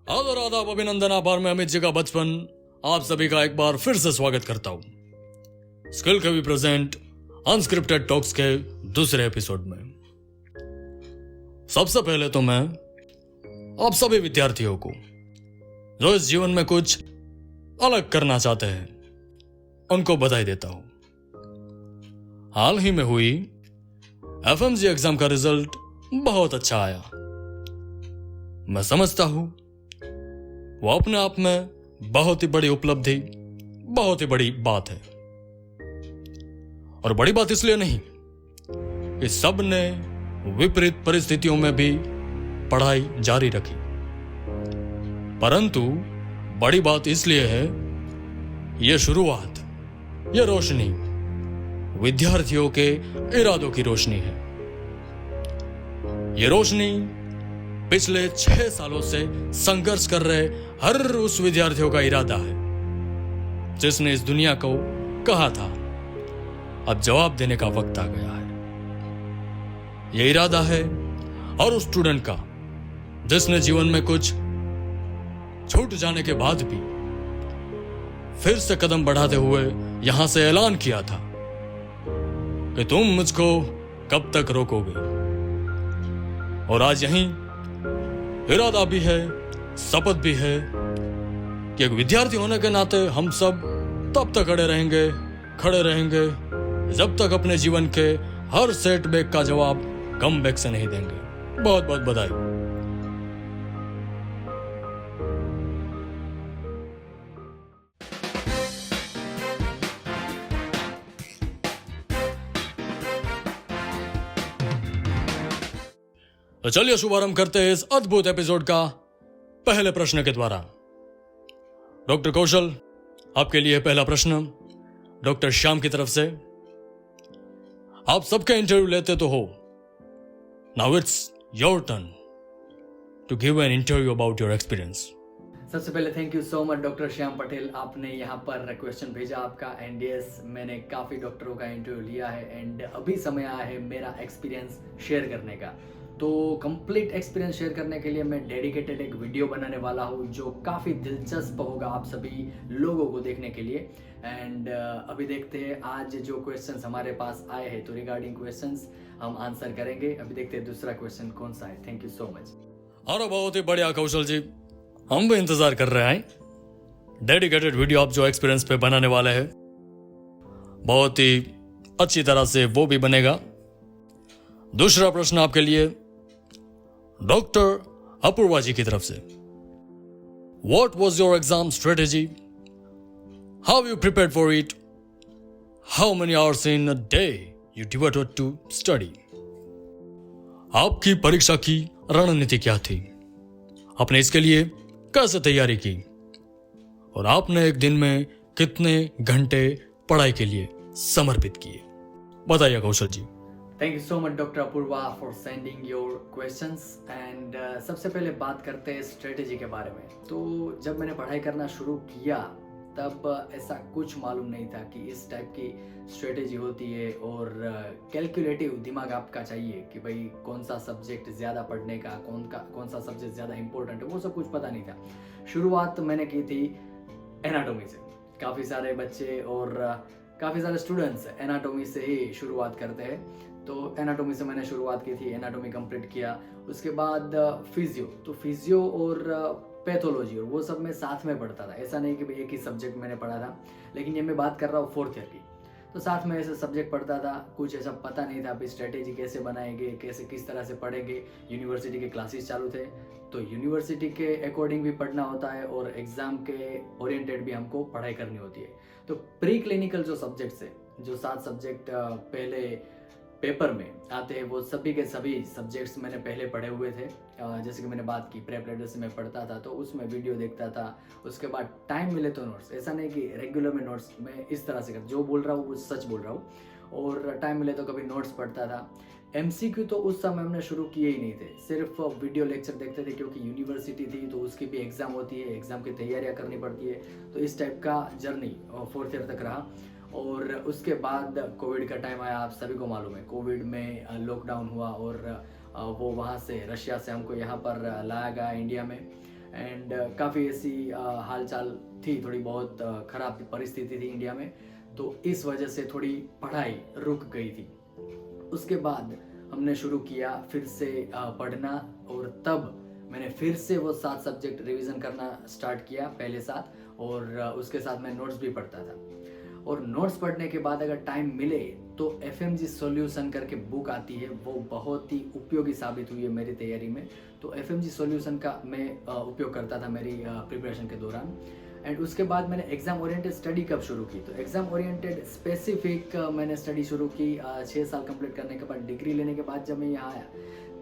आदर आदाब अभिनंदन आभार में अमित जी का बचपन आप सभी का एक बार फिर से स्वागत करता हूं स्किल कवि प्रेजेंट अनस्क्रिप्टेड टॉक्स के दूसरे एपिसोड में। सबसे पहले तो मैं आप सभी विद्यार्थियों को जो इस जीवन में कुछ अलग करना चाहते हैं उनको बधाई देता हूं। हाल ही में हुई एफएमजी एग्जाम का रिजल्ट बहुत अच्छा आया। मैं समझता हूं वो अपने आप में बहुत ही बड़ी उपलब्धि, बहुत ही बड़ी बात है। और बड़ी बात इसलिए नहीं कि सब ने विपरीत परिस्थितियों में भी पढ़ाई जारी रखी, परंतु बड़ी बात इसलिए है ये शुरुआत, ये रोशनी विद्यार्थियों के इरादों की रोशनी है। ये रोशनी पिछले 6 सालों से संघर्ष कर रहे हर उस विद्यार्थियों का इरादा है जिसने इस दुनिया को कहा था अब जवाब देने का वक्त आ गया है। यह इरादा है और उस स्टूडेंट का जिसने जीवन में कुछ छूट जाने के बाद भी फिर से कदम बढ़ाते हुए यहां से ऐलान किया था कि तुम मुझको कब तक रोकोगे। और आज यहीं इरादा भी है, शपथ भी है कि एक विद्यार्थी होने के नाते हम सब तब तक खड़े रहेंगे जब तक अपने जीवन के हर सेटबैक का जवाब कम बैक से नहीं देंगे। बहुत बहुत बधाई। तो चलिए शुभारंभ करते हैं इस अद्भुत एपिसोड का पहले प्रश्न के द्वारा। डॉक्टर कौशल, आपके लिए पहला प्रश्न डॉक्टर श्याम की तरफ से। आप सबका इंटरव्यू लेते तो हो, now it's your turn to give an interview about your experience. सबसे पहले thank you so much doctor Shyam Patel, आपने यहाँ पर क्वेश्चन भेजा आपका। एंड यस, मैंने काफ़ी डॉक्टरों का इंटरव्यू लिया है एंड अभी समय आया है मेरा एक्सपीरियंस शेयर करने का। तो कंप्लीट एक्सपीरियंस शेयर करने के लिए मैं डेडिकेटेड एक वीडियो बनाने वाला हूँ जो काफ़ी दिलचस्प होगा आप सभी लोगों को देखने के लिए। एंड अभी देखते हैं आज जो क्वेश्चंस हमारे पास आए हैं, तो रिगार्डिंग क्वेश्चंस हम आंसर करेंगे। अभी देखते हैं दूसरा क्वेश्चन कौन सा है। Thank you so much. अरे बहुत ही बढ़िया कौशल जी, हम भी इंतजार कर रहे हैं। डेडिकेटेड वीडियो आप जो एक्सपीरियंस पे बनाने वाले हैं बहुत ही अच्छी तरह से वो भी बनेगा। दूसरा प्रश्न आपके लिए डॉक्टर अपूर्वा जी की तरफ से। What was your exam strategy? How you prepared for it? How many hours in a day you devoted to study? आपकी परीक्षा की रणनीति क्या थी? आपने इसके लिए कैसे तैयारी की? और आपने एक दिन में कितने घंटे पढ़ाई के लिए समर्पित किए? बताइए Kaushal ji. Thank you so much doctor Apoorva for sending your questions. And सबसे पहले बात करते हैं स्ट्रेटेजी के बारे में। तो जब मैंने पढ़ाई करना शुरू किया तब ऐसा कुछ मालूम नहीं था कि इस टाइप की स्ट्रेटेजी होती है और कैलकुलेटिव दिमाग आपका चाहिए कि भाई कौन सा सब्जेक्ट ज़्यादा पढ़ने का, कौन सा सब्जेक्ट ज़्यादा इंपॉर्टेंट है, वो सब कुछ पता नहीं था। शुरुआत मैंने की थी एनाटॉमी से। काफ़ी सारे बच्चे और काफ़ी सारे स्टूडेंट्स एनाटॉमी से ही शुरुआत करते हैं, तो एनाटॉमी से मैंने शुरुआत की थी, एनाटॉमी कंप्लीट किया। उसके बाद फिजियो, तो फिजियो और पैथोलॉजी और वो सब मैं साथ में पढ़ता था। ऐसा नहीं कि भाई एक ही सब्जेक्ट मैंने पढ़ा था, लेकिन ये मैं बात कर रहा हूँ 4th ईयर की। तो साथ में ऐसे सब्जेक्ट पढ़ता था, कुछ ऐसा पता नहीं था अभी स्ट्रेटेजी कैसे बनाएंगे, कैसे किस तरह से पढ़ेंगे। यूनिवर्सिटी के क्लासेस चालू थे, तो यूनिवर्सिटी के अकॉर्डिंग भी पढ़ना होता है और एग्ज़ाम के ओरिएंटेड भी हमको पढ़ाई करनी होती है। तो प्री क्लिनिकल जो सब्जेक्ट्स है, जो 7 सब्जेक्ट पहले पेपर में आते हैं, वो सभी के सभी सब्जेक्ट्स मैंने पहले पढ़े हुए थे। जैसे कि मैंने बात की प्रेप लेटर से मैं पढ़ता था, तो उसमें वीडियो देखता था। उसके बाद टाइम मिले तो नोट्स, ऐसा नहीं कि रेगुलर में नोट्स मैं इस तरह से कर, जो बोल रहा हूँ वो सच बोल रहा हूँ। और टाइम मिले तो कभी नोट्स पढ़ता था। एमसीक्यू तो उस समय हमने शुरू किए ही नहीं थे, सिर्फ वीडियो लेक्चर देखते थे क्योंकि यूनिवर्सिटी थी तो उसकी भी एग्ज़ाम होती है, एग्ज़ाम की तैयारियां करनी पड़ती है। तो इस टाइप का जर्नी 4th ईयर तक रहा। और उसके बाद कोविड का टाइम आया, आप सभी को मालूम है। कोविड में लॉकडाउन हुआ और वो वहाँ से रशिया से हमको यहाँ पर लाया गया इंडिया में। एंड काफ़ी ऐसी हालचाल थी, थोड़ी बहुत ख़राब परिस्थिति थी इंडिया में, तो इस वजह से थोड़ी पढ़ाई रुक गई थी। उसके बाद हमने शुरू किया फिर से पढ़ना, और तब मैंने फिर से वो 7 सब्जेक्ट रिवीजन करना स्टार्ट किया पहले साथ, और उसके साथ मैं नोट्स भी पढ़ता था। और नोट्स पढ़ने के बाद अगर टाइम मिले तो FMG सॉल्यूशन करके बुक आती है, वो बहुत ही उपयोगी साबित हुई है मेरी तैयारी में। तो FMG सॉल्यूशन का मैं उपयोग करता था मेरी प्रिपरेशन के दौरान। एंड उसके बाद मैंने एग्ज़ाम ओरिएंटेड स्टडी कब शुरू की, तो एग्ज़ाम ओरिएंटेड स्पेसिफिक मैंने स्टडी शुरू की 6 साल कंप्लीट करने के बाद, डिग्री लेने के बाद जब मैं यहाँ आया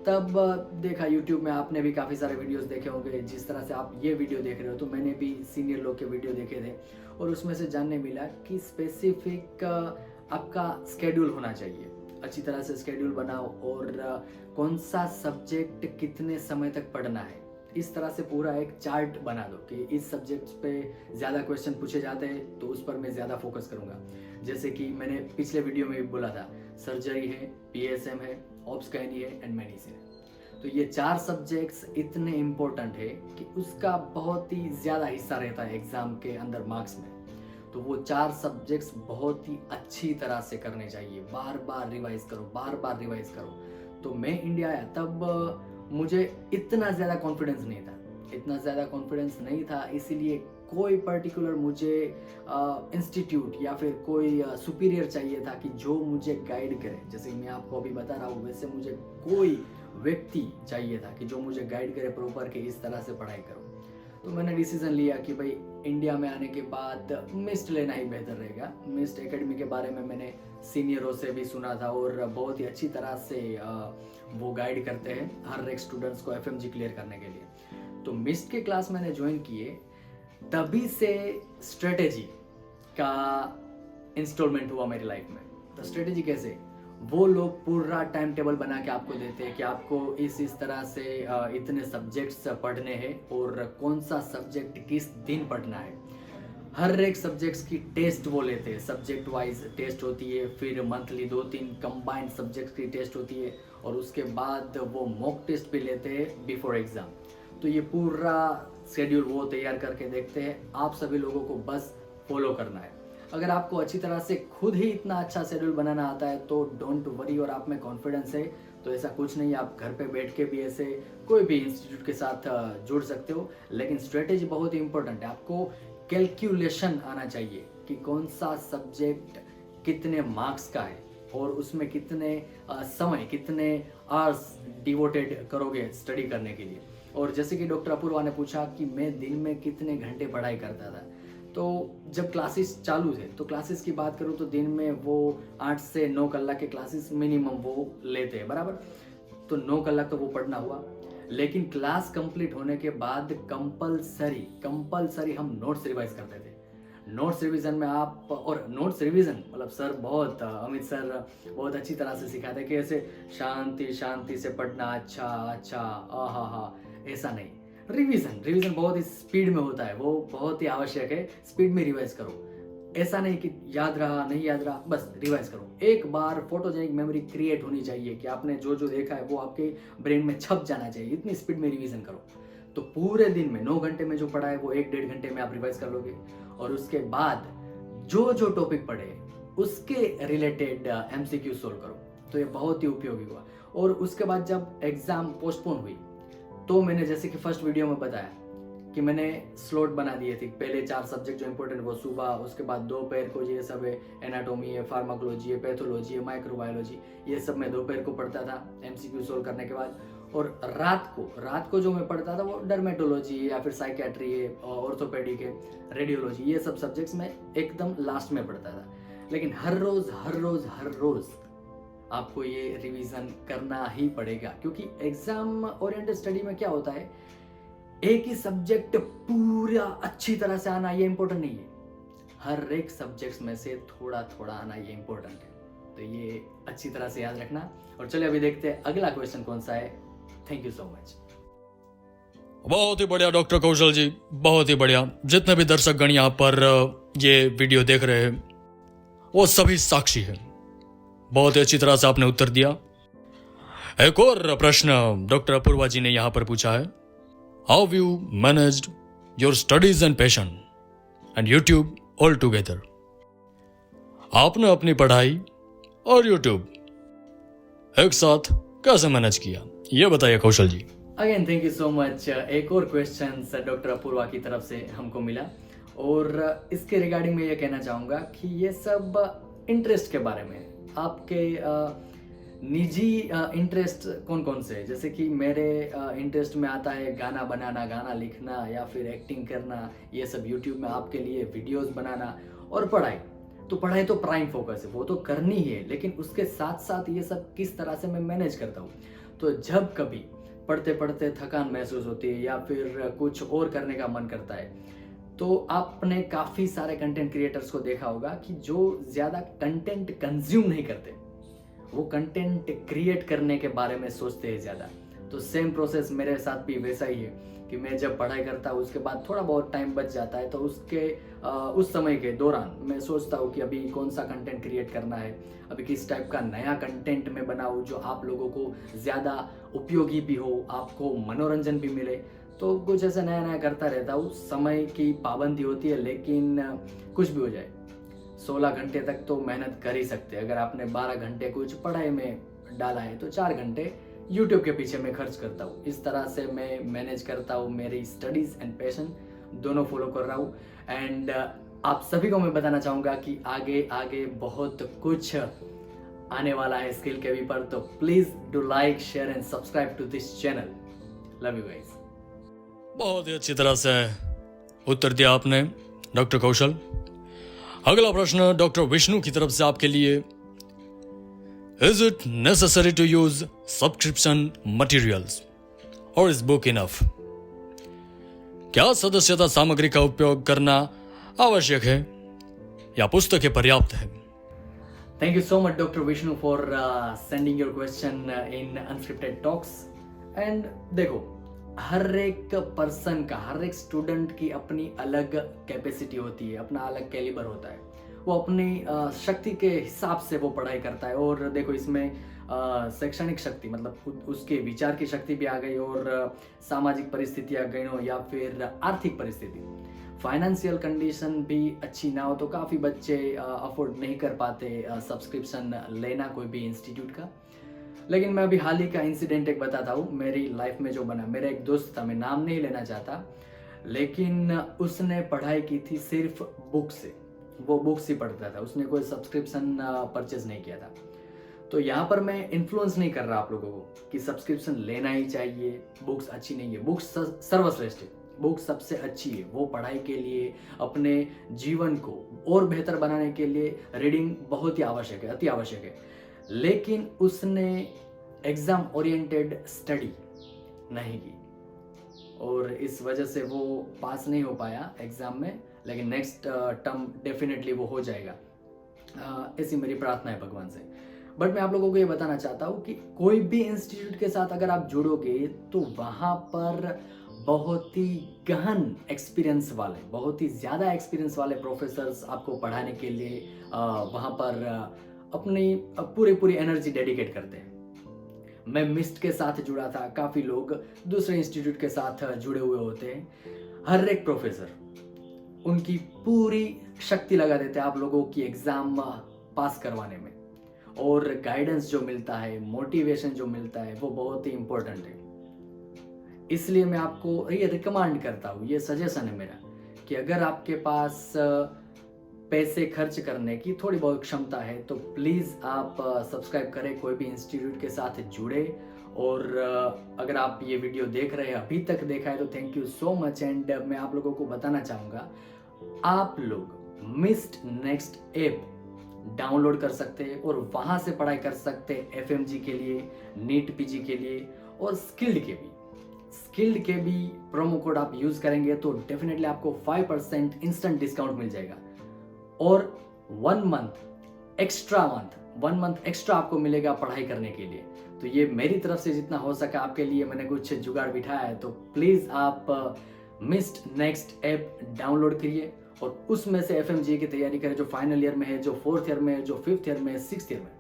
तब देखा यूट्यूब में, आपने भी काफ़ी सारे वीडियोस देखे होंगे, जिस तरह से आप ये वीडियो देख रहे हो तो मैंने भी सीनियर लोग के वीडियो देखे थे, और उसमें से जानने मिला कि स्पेसिफिक आपका स्केड्यूल होना चाहिए, अच्छी तरह से स्केड्यूल बनाओ, और कौन सा सब्जेक्ट कितने समय तक पढ़ना है, इस तरह से पूरा एक चार्ट बना दो कि इस सब्जेक्ट पे ज़्यादा क्वेश्चन पूछे जाते हैं तो उस पर मैं ज़्यादा फोकस करूँगा। जैसे कि मैंने पिछले वीडियो में भी बोला था, सर्जरी है, PSM है, ऑब्स्काइनी है एंड मेडिसिन है। तो ये 4 सब्जेक्ट्स इतने इम्पोर्टेंट है कि उसका बहुत ही ज़्यादा हिस्सा रहता है एग्ज़ाम के अंदर मार्क्स में। तो वो 4 सब्जेक्ट्स बहुत ही अच्छी तरह से करने चाहिए, बार बार रिवाइज करो, बार बार रिवाइज करो। तो मैं इंडिया आया तब मुझे इतना ज़्यादा कॉन्फिडेंस नहीं था, इसीलिए कोई पर्टिकुलर मुझे इंस्टीट्यूट या फिर कोई सुपीरियर चाहिए था कि जो मुझे गाइड करे। जैसे मैं आपको अभी बता रहा हूँ, वैसे मुझे कोई व्यक्ति चाहिए था कि जो मुझे गाइड करे प्रॉपर कि इस तरह से पढ़ाई करो। तो मैंने डिसीजन लिया कि भाई इंडिया में आने के बाद मिस्ट लेना ही बेहतर रहेगा। मिस्ट एकेडमी के बारे में मैंने सीनियरों से भी सुना था, और बहुत ही अच्छी तरह से वो गाइड करते हैं हर एक स्टूडेंट्स को FMG क्लियर करने के लिए। तो मिस्ट के क्लास मैंने ज्वाइन किए, तभी से स्ट्रेटेजी का इंस्टॉलमेंट हुआ मेरी लाइफ में। तो स्ट्रेटेजी कैसे, वो लोग पूरा टाइम टेबल बना के आपको देते हैं कि आपको इस तरह से इतने सब्जेक्ट्स पढ़ने हैं और कौन सा सब्जेक्ट किस दिन पढ़ना है। हर एक सब्जेक्ट्स की टेस्ट वो लेते हैं, सब्जेक्ट वाइज टेस्ट होती है, फिर मंथली 2-3 कंबाइंड सब्जेक्ट्स की टेस्ट होती है, और उसके बाद वो मॉक टेस्ट भी लेते हैं बिफोर एग्ज़ाम। तो ये पूरा शेड्यूल वो तैयार करके देखते हैं, आप सभी लोगों को बस फॉलो करना है। अगर आपको अच्छी तरह से खुद ही इतना अच्छा शेड्यूल बनाना आता है तो डोंट वरी, और आप में कॉन्फिडेंस है तो ऐसा कुछ नहीं, आप घर पे बैठ के भी ऐसे कोई भी इंस्टीट्यूट के साथ जुड़ सकते हो। लेकिन स्ट्रेटेजी बहुत ही इंपॉर्टेंट है, आपको कैलकुलेशन आना चाहिए कि कौन सा सब्जेक्ट कितने मार्क्स का है, और उसमें कितने समय, कितने आवर्स डिवोटेड करोगे स्टडी करने के लिए। और जैसे कि डॉक्टर अपूर्वा ने पूछा कि मैं दिन में कितने घंटे पढ़ाई करता था, तो जब क्लासेस चालू थे, तो क्लासेस की बात करूँ तो दिन में वो 8 से 9 कलाक के क्लासेस मिनिमम वो लेते हैं, बराबर। तो 9 कलाक तो वो पढ़ना हुआ। लेकिन क्लास कंप्लीट होने के बाद कंपलसरी हम नोट्स रिवाइज करते थे। नोट्स रिवीजन में आप, और नोट्स रिवीजन मतलब सर बहुत, अमित सर बहुत अच्छी तरह से सिखाते कि ऐसे शांति से पढ़ना, अच्छा आहा, ऐसा नहीं। रिवीजन बहुत ही स्पीड में होता है, वो बहुत ही आवश्यक है, स्पीड में रिवाइज करो। ऐसा नहीं कि याद रहा नहीं याद रहा, बस रिवाइज करो। एक बार फोटोजेनिक मेमोरी क्रिएट होनी चाहिए कि आपने जो देखा है वो आपके ब्रेन में छप जाना चाहिए, इतनी स्पीड में रिवीजन करो। तो पूरे दिन में 9 घंटे में जो पढ़ा है वो 1-1.5 घंटे में आप रिवाइज कर लोगे, और उसके बाद जो टॉपिक पढ़े उसके रिलेटेड MCQ सोल्व करो। तो ये बहुत ही उपयोगी हुआ। और उसके बाद जब एग्जाम पोस्टपोन हुई तो मैंने, जैसे कि फर्स्ट वीडियो में बताया कि मैंने स्लॉट बना दिए थे, पहले 4 सब्जेक्ट जो इंपॉर्टेंट वो सुबह, उसके बाद दोपहर को ये सब है, एनाटॉमी है, फार्माकोलॉजी है, पैथोलॉजी है, माइक्रोबायोलॉजी, ये सब मैं दोपहर को पढ़ता था MCQ सोल्व करने के बाद। और रात को जो मैं पढ़ता था वो डर्मेटोलॉजी है या फिर साइकेट्री है, ऑर्थोपेडिक है, रेडियोलॉजी, ये सब सब्जेक्ट्स मैं एकदम लास्ट में पढ़ता था। लेकिन हर रोज आपको ये रिवीजन करना ही पड़ेगा, क्योंकि एग्जाम ओरिएंटेड स्टडी में क्या होता है, एक ही सब्जेक्ट पूरा अच्छी तरह से आना ये इंपॉर्टेंट नहीं है, हर एक सब्जेक्ट्स में से थोड़ा आना ये इंपॉर्टेंट है। तो ये अच्छी तरह से याद रखना। और चलिए अभी देखते हैं अगला क्वेश्चन कौन सा है। Thank you so much. बहुत ही बढ़िया डॉक्टर कौशल जी, बहुत ही बढ़िया। जितने भी दर्शक गण यहाँ पर ये वीडियो देख रहे हैं वो सभी साक्षी हैं, बहुत ही अच्छी तरह से आपने उत्तर दिया। एक और प्रश्न डॉक्टर अपूर्वा जी ने यहाँ पर पूछा है, how you managed your studies and passion and YouTube all together. आपने अपनी पढ़ाई और YouTube एक साथ कैसे मैनेज किया, ये बताइए Kaushal ji. Again thank you so much. एक और क्वेश्चन डॉक्टर अपूर्वा की तरफ से हमको मिला और इसके रिगार्डिंग मैं ये कहना चाहूँगा कि ये सब इंटरेस्ट के बारे में, आपके निजी इंटरेस्ट कौन कौन से हैं। जैसे कि मेरे इंटरेस्ट में आता है गाना बनाना, गाना लिखना या फिर एक्टिंग करना, ये सब यूट्यूब में आपके लिए वीडियोस बनाना, और पढ़ाई। तो पढ़ाई तो प्राइम फोकस है, वो तो करनी ही है, लेकिन उसके साथ साथ ये सब किस तरह से मैं मैनेज करता हूँ। तो जब कभी पढ़ते पढ़ते थकान महसूस होती है या फिर कुछ और करने का मन करता है, तो आपने काफ़ी सारे कंटेंट क्रिएटर्स को देखा होगा कि जो ज़्यादा कंटेंट कंज्यूम नहीं करते, वो कंटेंट क्रिएट करने के बारे में सोचते हैं ज़्यादा। तो सेम प्रोसेस मेरे साथ भी वैसा ही है कि मैं जब पढ़ाई करता हूँ उसके बाद थोड़ा बहुत टाइम बच जाता है, तो उस समय के दौरान मैं सोचता हूँ कि अभी कौन सा कंटेंट क्रिएट करना है, अभी किस टाइप का नया कंटेंट मैं बनाऊँ जो आप लोगों को ज़्यादा उपयोगी भी हो, आपको मनोरंजन भी मिले। तो कुछ ऐसा नया नया करता रहता हूँ। समय की पाबंदी होती है, लेकिन कुछ भी हो जाए 16 घंटे तक तो मेहनत कर ही सकते हैं। अगर आपने 12 घंटे कुछ पढ़ाई में डाला है तो 4 घंटे यूट्यूब के पीछे मैं खर्च करता हूँ। इस तरह से मैं मैनेज करता हूँ, मेरी स्टडीज़ एंड पैशन दोनों फॉलो कर रहा हूँ। एंड आप सभी को मैं बताना चाहूँगा कि आगे आगे बहुत कुछ आने वाला है स्किल के भी पर। तो please do like, share and subscribe to this channel. Love you guys. बहुत ही अच्छी तरह से उत्तर दिया आपने डॉक्टर कौशल। अगला प्रश्न डॉक्टर विष्णु की तरफ से आपके लिए, is it necessary to use subscription materials और इज बुक इनफ? क्या सदस्यता सामग्री का उपयोग करना आवश्यक है या पुस्तकें पर्याप्त है? Thank you so much, Dr. Vishnu, for sending your question in Unscripted Talks. And देखो, हर एक पर्सन का, हर एक स्टूडेंट की अपनी अलग कैपेसिटी होती है, अपना अलग कैलिबर होता है। वो अपनी शक्ति के हिसाब से वो पढ़ाई करता है। और देखो, इसमें शैक्षणिक शक्ति मतलब उसके विचार की शक्ति भी आ गई, और सामाजिक परिस्थिति आ गई हो या फिर आर्थिक परिस्थिति, फाइनेंशियल कंडीशन भी अच्छी ना हो, तो काफ़ी बच्चे अफोर्ड नहीं कर पाते सब्सक्रिप्शन लेना कोई भी इंस्टीट्यूट का। लेकिन मैं अभी हाल ही का इंसिडेंट एक बताता हूँ मेरी लाइफ में जो बना। मेरा एक दोस्त था, मैं नाम नहीं लेना चाहता, लेकिन उसने पढ़ाई की थी सिर्फ बुक से। वो बुक्स ही पढ़ता था, उसने कोई सब्सक्रिप्शन परचेज नहीं किया था। तो यहाँ पर मैं इन्फ्लुएंस नहीं कर रहा आप लोगों को कि सब्सक्रिप्शन लेना ही चाहिए, बुक्स अच्छी नहीं है। बुक्स सर्वश्रेष्ठ है, बुक सबसे अच्छी है। वो पढ़ाई के लिए, अपने जीवन को और बेहतर बनाने के लिए रीडिंग बहुत ही आवश्यक है, अति आवश्यक है। लेकिन उसने एग्जाम ओरिएंटेड स्टडी नहीं की और इस वजह से वो पास नहीं हो पाया एग्जाम में। लेकिन नेक्स्ट टर्म डेफिनेटली वो हो जाएगा, ऐसी मेरी प्रार्थना है भगवान से। बट मैं आप लोगों को ये बताना चाहता हूँ कि कोई भी इंस्टीट्यूट के साथ अगर आप जुड़ोगे तो वहाँ पर बहुत ही गहन एक्सपीरियंस वाले, बहुत ही ज़्यादा एक्सपीरियंस वाले प्रोफेसर्स आपको पढ़ाने के लिए वहाँ पर अपनी पूरी एनर्जी डेडिकेट करते हैं। मैं मिस्ट के साथ जुड़ा था, काफ़ी लोग दूसरे इंस्टीट्यूट के साथ जुड़े हुए होते हैं। हर एक प्रोफेसर उनकी पूरी शक्ति लगा देते हैं आप लोगों की एग्ज़ाम पास करवाने में, और गाइडेंस जो मिलता है, मोटिवेशन जो मिलता है, वो बहुत ही इम्पोर्टेंट है। इसलिए मैं आपको ये रिकमेंड करता हूँ, ये सजेशन है मेरा कि अगर आपके पास पैसे खर्च करने की थोड़ी बहुत क्षमता है तो प्लीज़ आप सब्सक्राइब करें, कोई भी इंस्टीट्यूट के साथ जुड़े। और अगर आप ये वीडियो देख रहे हैं, अभी तक देखा है, तो thank you so much. And मैं आप लोगों को बताना चाहूँगा, आप लोग मिस्ड नेक्स्ट ऐप डाउनलोड कर सकते हैं और वहाँ से पढ़ाई कर सकते हैं FMG के लिए, नीट PG के लिए और स्किल्ड के भी प्रोमो कोड आप यूज़ करेंगे तो डेफिनेटली आपको 5% इंस्टेंट डिस्काउंट मिल जाएगा। और 1 मंथ एक्स्ट्रा आपको मिलेगा पढ़ाई करने के लिए। तो ये मेरी तरफ से जितना हो सका आपके लिए मैंने कुछ जुगाड़ बिठाया है। तो प्लीज़ आप मिस्ड नेक्स्ट ऐप डाउनलोड करिए और उसमें से FMG की तैयारी करें, जो फाइनल ईयर में है, जो 4th ईयर में है, जो 5th ईयर में है, 6th ईयर में।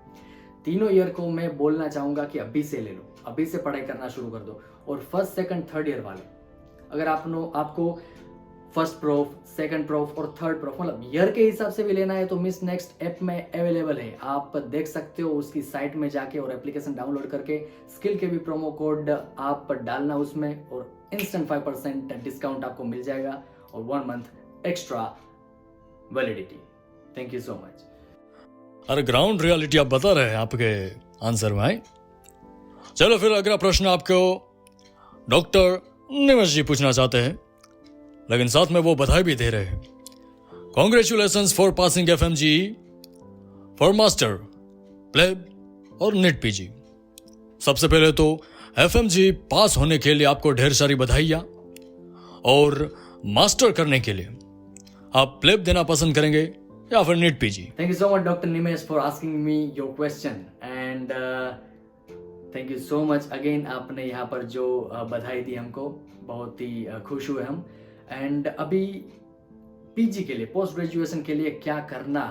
तीनों ईयर को मैं बोलना चाहूँगा कि अभी से ले लो, अभी से पढ़ाई करना शुरू कर दो। और 1st, 2nd, 3rd ईयर वाले अगर आपको फर्स्ट प्रूफ, सेकंड प्रूफ और थर्ड प्रूफ मतलब ईयर के हिसाब से भी लेना है तो मिस नेक्स्ट ऐप में अवेलेबल है। आप देख सकते हो उसकी साइट में जाके और एप्लीकेशन डाउनलोड करके स्किल के भी प्रोमो कोड आप डालना उसमें और इंस्टेंट 5% डिस्काउंट आपको मिल जाएगा और 1 month extra validity. Thank you so much. अरे ग्राउंड रियलिटी आप बता रहे हैं आपके आंसर में है। चलो फिर अगला प्रश्न आपको डॉक्टर निमेश जी पूछना चाहते हैं, लेकिन साथ में वो बधाई भी दे रहे हैं। Congratulations for passing FMG for master, PLAB और नीट PG। सबसे पहले तो FMG पास होने के लिए आपको ढेर सारी बधाइयां और मास्टर करने के लिए आप प्लेब देना पसंद करेंगे या फिर NEET PG? Thank you so much doctor Nimesh for asking me your question and thank you so much again. आपने यहाँ पर जो बधाई दी हमको बहुत ही खुश हुए हम। एंड अभी PG के लिए, पोस्ट ग्रेजुएशन के लिए क्या करना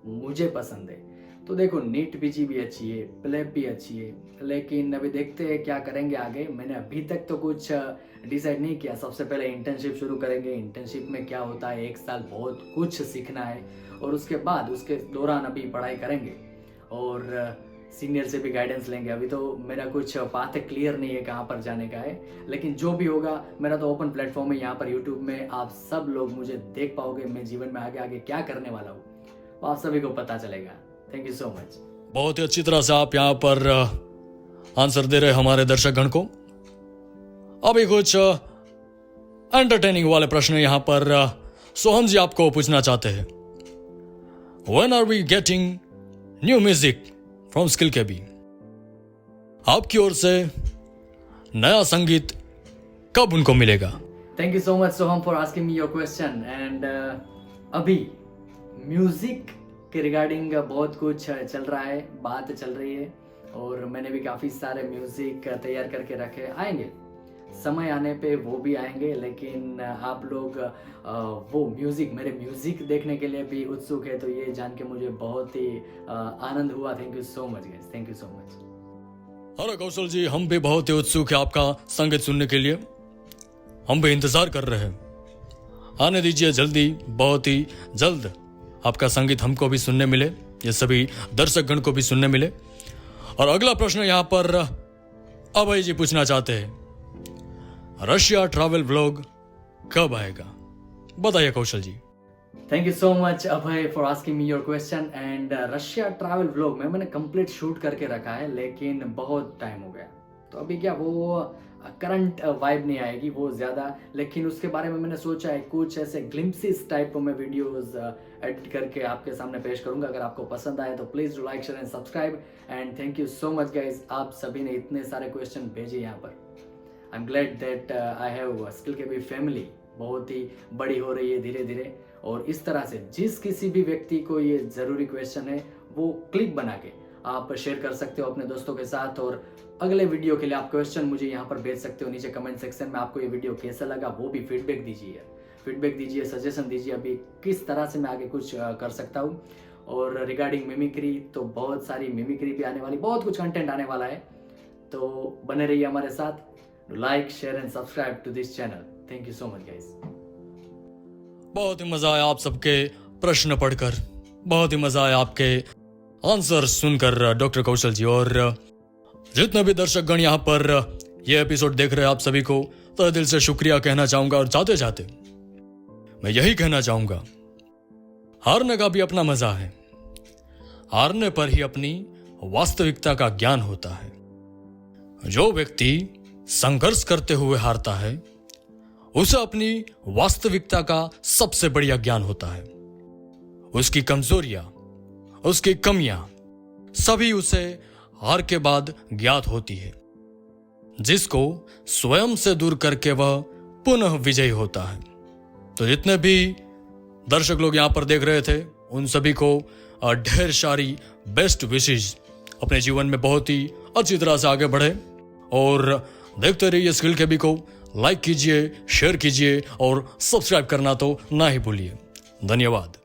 मुझे पसंद है तो देखो नीट PG भी अच्छी है, प्लेब भी अच्छी है, लेकिन अभी देखते हैं क्या करेंगे आगे। मैंने अभी तक तो कुछ डिसाइड नहीं किया। सबसे पहले इंटर्नशिप शुरू करेंगे। इंटर्नशिप में क्या होता है, 1 साल बहुत कुछ सीखना है और उसके बाद उसके दौरान अभी पढ़ाई करेंगे और सीनियर से भी गाइडेंस लेंगे। अभी तो मेरा कुछ पाथ क्लियर नहीं है कहाँ पर जाने का है, लेकिन जो भी होगा मेरा तो ओपन प्लेटफॉर्म है यहाँ पर यूट्यूब में। आप सब लोग मुझे देख पाओगे, मैं जीवन में आगे आगे क्या करने वाला हूँ तो आप सभी को पता चलेगा। Thank you so much. बहुत ही अच्छी तरह से आप यहाँ पर आंसर दे रहे हमारे दर्शकगण को। अभी कुछ एंटरटेनिंग वाले प्रश्न यहाँ पर सोहम जी आपको पूछना चाहते हैं। When are we getting new music from Skill KB? आपकी ओर से नया संगीत कब उनको मिलेगा? Thank you so much Soham for asking me your question and अभी म्यूजिक के रिगार्डिंग बहुत कुछ चल रहा है, बात चल रही है और मैंने भी काफ़ी सारे म्यूजिक तैयार करके रखे। आएंगे समय आने पे वो भी आएंगे, लेकिन आप लोग वो म्यूजिक, मेरे म्यूजिक देखने के लिए भी उत्सुक है तो ये जान के मुझे बहुत ही आनंद हुआ। Thank you so much guys, thank you so much. अरे कौशल जी, हम भी बहुत ही उत्सुक है आपका संगीत सुनने के लिए। हम भी इंतजार कर रहे हैं। आने दीजिए जल्दी, बहुत ही जल्द आपका संगीत हमको भी सुनने मिले, ये सभी दर्शकगण को भी सुनने मिले। और अगला प्रश्न यहाँ पर अभय जी पूछना चाहते हैं, रशिया ट्रैवल व्लॉग कब आएगा? बताइए Kaushal ji. Thank you so much Abhay for asking me your question and Russia travel vlog में मैंने कंप्लीट शूट करके रखा है, लेकिन बहुत टाइम हो गया तो अभी क्या वो करंट वाइब नहीं आएगी वो ज़्यादा, लेकिन उसके बारे में मैंने सोचा है कुछ ऐसे ग्लिम्पसेस टाइप में वीडियोस एडिट करके आपके सामने पेश करूंगा। अगर आपको पसंद आए तो please do like share and subscribe and thank you so much guys. आप सभी ने इतने सारे क्वेश्चन भेजे यहाँ पर। I am glad that I have skill KB family बहुत ही बड़ी हो रही है धीरे धीरे, और इस तरह से जिस किसी भी व्यक्ति को ये ज़रूरी क्वेश्चन है वो क्लिप बना के आप शेयर कर सकते हो अपने दोस्तों के साथ, और अगले वीडियो के लिए आप क्वेश्चन मुझे यहाँ पर भेज सकते हो नीचे कमेंट सेक्शन में। आपको ये वीडियो कैसा लगा वो भी फीडबैक दीजिए, सजेशन दीजिए अभी किस तरह से मैं आगे कुछ कर सकता हूँ। और रिगार्डिंग मिमिक्री तो बहुत सारी मिमिक्री भी आने वाली, बहुत कुछ कंटेंट आने वाला है, तो बने रहिए हमारे साथ। Like share and subscribe to this channel. Thank you so much guys. बहुत ही मजा आया आप सबके प्रश्न पढ़कर, बहुत ही मजा आया आपके आंसर सुनकर डॉक्टर कौशल जी। और जितने भी दर्शकगण यहाँ पर ये एपिसोड देख रहे हैं आप सभी को तहे दिल से शुक्रिया कहना चाहूंगा। और जाते जाते मैं यही कहना चाहूंगा, हारने का भी अपना मजा है, हारने पर ही अपनी वास्तविकता का ज्ञान होता है। जो व्यक्ति संघर्ष करते हुए हारता है उसे अपनी वास्तविकता का सबसे बढ़िया ज्ञान होता है। उसकी कमजोरियां, उसकी कमियां सभी उसे हार के बाद ज्ञात होती है, जिसको स्वयं से दूर करके वह पुनः विजयी होता है। तो जितने भी दर्शक लोग यहां पर देख रहे थे उन सभी को ढेर सारी बेस्ट विशेष। अपने जीवन में बहुत ही अच्छी तरह से आगे बढ़े और देखते रहिए स्किल KB को। लाइक कीजिए, शेयर कीजिए और सब्सक्राइब करना तो ना ही भूलिए। धन्यवाद।